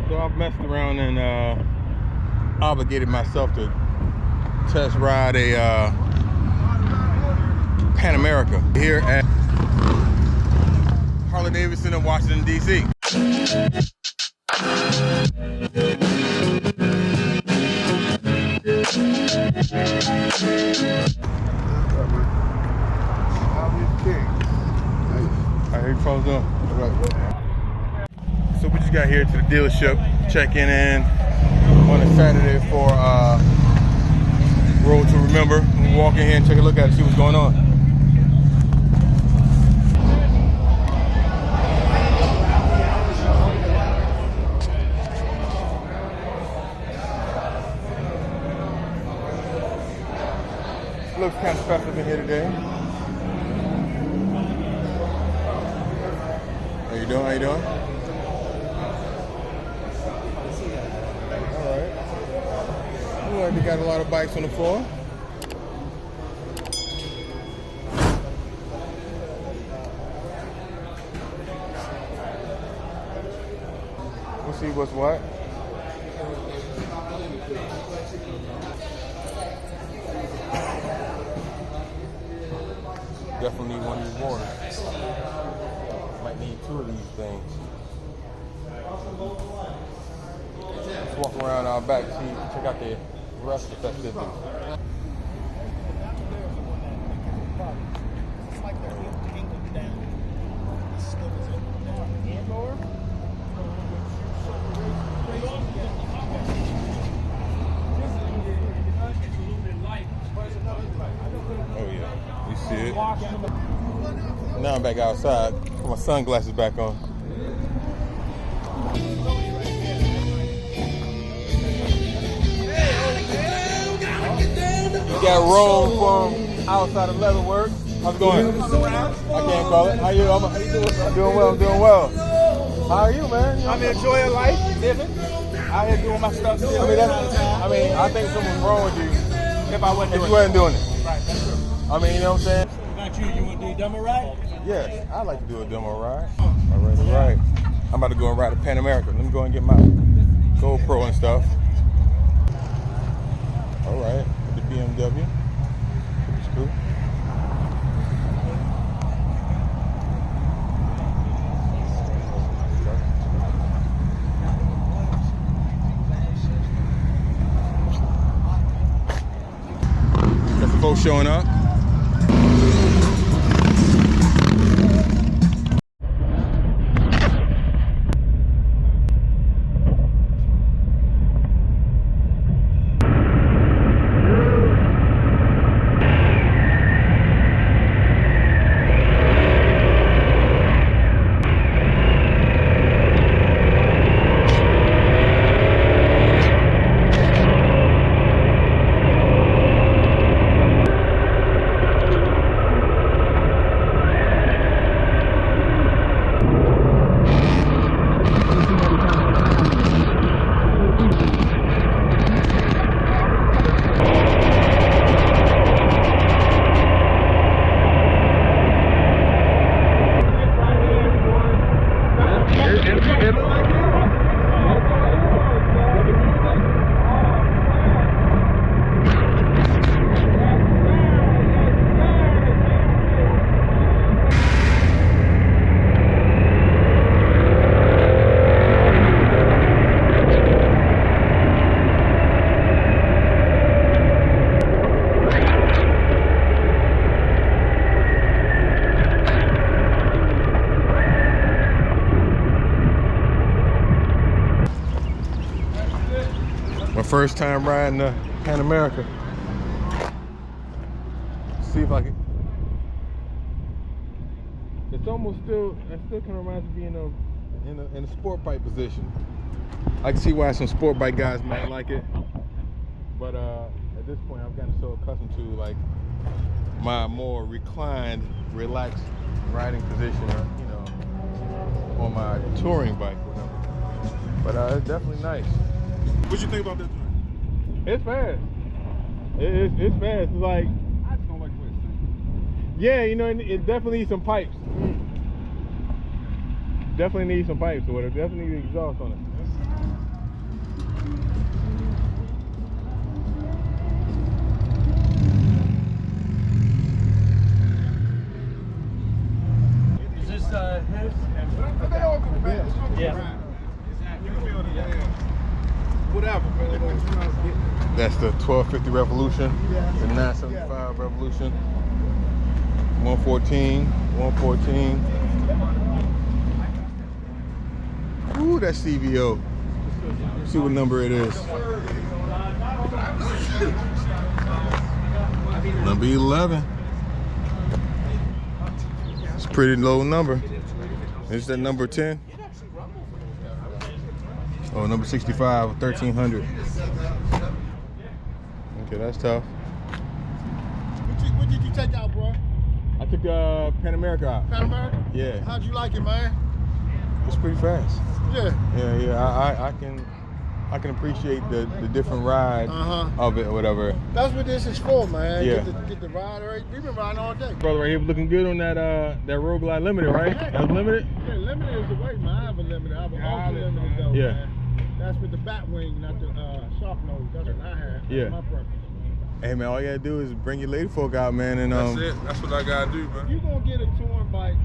So I've messed around and obligated myself to test ride a Pan America here at Harley-Davidson of Washington, DC. How you folks doing? So we just got here to the dealership, checking in on a Saturday for Road to Remember. We'll walk in here and take a look at it, see what's going on. Looks kind of festive in here today. How you doing? How you doing? All right. Looks like they got a lot of bikes on the floor. We'll see what's what. Definitely need one of these waters. Might need two of these things. Let's walk around our back, check out the rest of the festivities. Oh yeah, you see it. Now I'm back outside. Put my sunglasses back on. We got Rome from outside of Leatherworks. How's it going? I can't call it. How you? I'm doing well. I'm doing well. How are you, man? I'm enjoying life, living. Out here doing my stuff. I think something's wrong with you If I wasn't if doing you wasn't doing it. Right, that's true. I mean, you know what I'm saying? Not you want to do a demo ride? Yes, I like to do a demo ride. All right. I'm about to go and ride a Pan America. Let me go and get my GoPro and stuff. All right, with the BMW. It's cool. Got the folks showing up. My first time riding the Pan America. See if I can. It's almost still. It still kind of reminds me of being in a sport bike position. I can see why some sport bike guys might like it, but at this point, I've gotten so accustomed to like my more reclined, relaxed riding position, you know, on my touring bike, whatever. But it's definitely nice. What you think about that joint? It's fast. It's fast. It's like, I just don't like the way it sounds. yeah, you know, it definitely needs some pipes. Definitely needs some pipes, or it definitely needs exhaust on it. whatever. That's the 1250 Revolution, the 975 Revolution, 114, 114. Ooh, that's CVO. See what number it is. Number 11. It's a pretty low number. Is that number 10? Oh, number 65, 1300. Okay, that's tough. What did you take out, bro? I took Pan America out. Pan America? Yeah. How'd you like it, man? It's pretty fast. Yeah. Yeah. I can appreciate the different ride of it or whatever. That's what this is for, man. Yeah. Get the ride. Right? We've been riding all day. Brother right here was looking good on that Road Glide Limited, right? That was limited? Yeah, limited is the way, man. I have a limited. I have an ultra limited though, Yeah. man. That's with the bat wing, not the shark nose. That's what I have. That's Yeah. my preference, man. Hey man, all you gotta do is bring your lady folk out, man, and That's it. That's what I gotta do, man. If you gonna get a touring bike,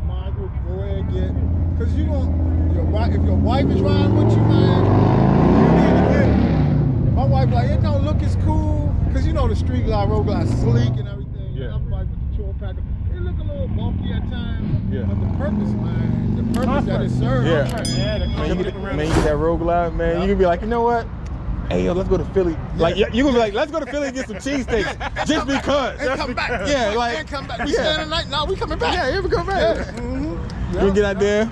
might as well go ahead and get. Cause if your wife is riding with you, man, you need to get it. My wife like, it don't look as cool, cause you know the street glide, road glide, sleek and everything. Yeah. I'm like with the tour packer. It look a little bulky at times. Yeah. But the purpose, man, the purpose that it serves. Yeah. Man, Man, you get that Road Glide, man. You can be like, you know what? Hey, yo, let's go to Philly. Like, you gonna be like, let's go to Philly and get some cheesesteaks just because. And come back. Yeah, like. And come back. We staying the night. Now we coming back. Yeah, here we go back. Yeah. You can get out there,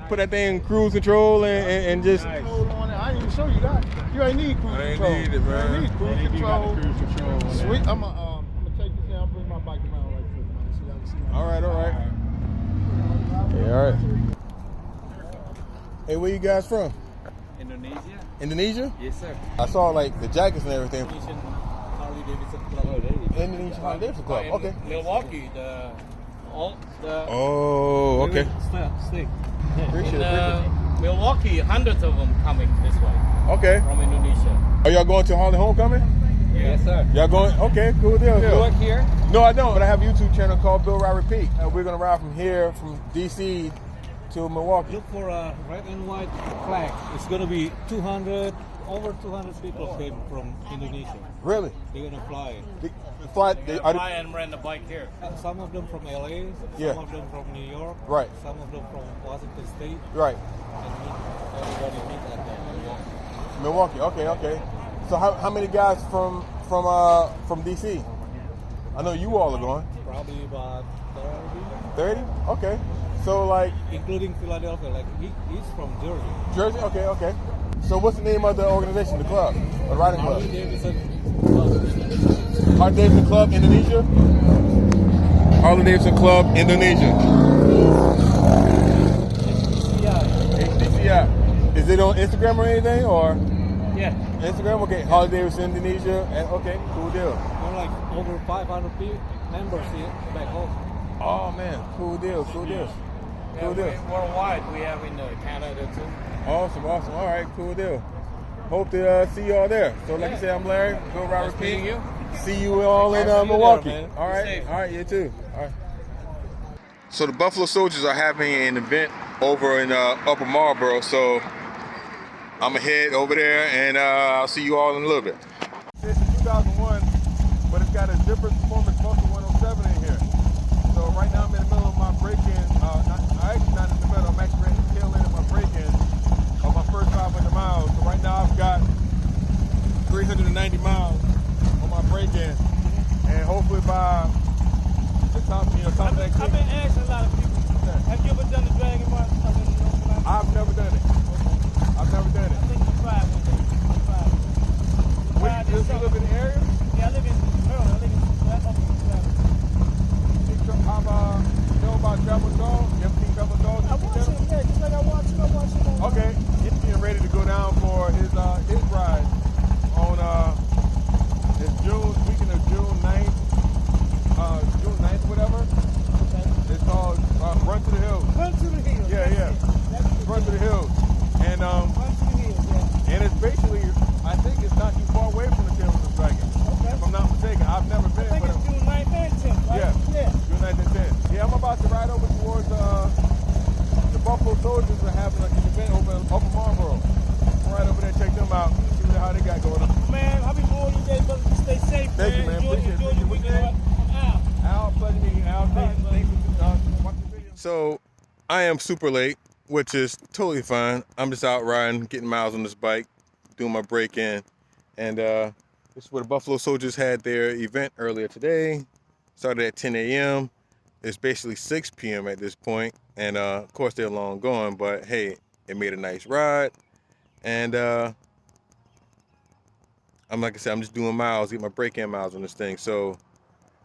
put that thing in cruise control and just. Hold on there. I ain't even show you that. You ain't need cruise I ain't control. need it, man. You ain't need cruise control. Cruise control. Sweet. I'm gonna take this down, bring my bike around right quick, man, so y'all can see. All right. Yeah, all right. Hey, where you guys from? Indonesia? Indonesia? Yes, sir. I saw like the jackets and everything. Indonesian Harley-Davidson Club. Indonesian Harley-Davidson Club. In Okay. Milwaukee, Oh, okay. Stick. Appreciate In it. Milwaukee, hundreds of them coming this way Okay. from Indonesia. Are y'all going to Harley Homecoming? Yes, sir. Y'all going? Okay, cool deal. You work here? No, I don't, but I have a YouTube channel called Bill Ride Repeat. We're gonna ride from here, from DC to Milwaukee. Look for a red and white flag. It's going to be over 200 people came from Indonesia. Really? They're going to fly. The flight? Fly and rent a bike here. Some of them from LA, Yeah. some of them from New York, Right. some of them from Washington State, Right. and everybody meet at Milwaukee. Milwaukee. Okay. So how many guys from DC? I know you all are going. Probably about 30, 30? Okay. So like including Philadelphia. Like he's from Jersey. Jersey? Okay. So what's the name of the organization, the club? The riding club? Harley-Davidson Club. Harley-Davidson Club Indonesia? Harley-Davidson Club Indonesia. HDCI. Is it on Instagram or anything, or? Yeah. Instagram? Okay, Harley-Davidson Indonesia. And okay, cool deal. We're like over 500 members here back home. Oh man, cool deal. Worldwide, we have in Canada too. Awesome. All right, cool deal. Hope to see you all there. So like I said, I'm Larry. Go Ride Repeat. meeting you. See you all in Milwaukee. All right, you too. All right. So the Buffalo Soldiers are having an event over in Upper Marlboro, so I'm gonna head over there and I'll see you all in a little bit. It's a 2001, but it's got a different performance muscle 107 in here. So right now I'm in the middle of my break-in. Actually not in the middle. I'm actually ready to tail end of my break-in of my first 500 miles. So right now I've got 390 miles on my break-in, and hopefully by the top of next I've week. been asking a lot of people. Have you ever done the Dragon March? I've never done it. I think you tried one day. You live in the area? Yeah, I live in Maryland. I live in How about, you know about Travel Dog? You ever seen Travel Dog? I watch it, yeah, just like I watch it. Okay, he's getting ready to go down for his ride on this weekend of June 9th, whatever. It's called Run to the Hills. Run to the hills. Yeah. Run to the Hills. And Run to the hills, yeah. and it's basically, I think it's not too far away from the Timberland Dragon. Okay. If I'm not mistaken. I've never been, I think but it's June 9th and 10th, right? Yeah. June 9th and 10th. Yeah, I'm about to ride over towards the Buffalo Soldiers are having like an event over in Upper Marlboro. Right over there, check them out. See what So I am super late, which is totally fine. I'm just out riding, getting miles on this bike, doing my break-in. And this is where the Buffalo Soldiers had their event earlier today. Started at 10 a.m. It's basically 6 p.m. at this point. And of course they're long gone, but hey, it made a nice ride. And like I said, I'm just doing miles, get my break-in miles on this thing. So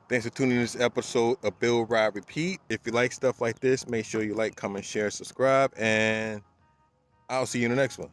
thanks for tuning in to this episode of Build, Ride, Repeat. If you like stuff like this, make sure you like, comment, share, subscribe, and I'll see you in the next one.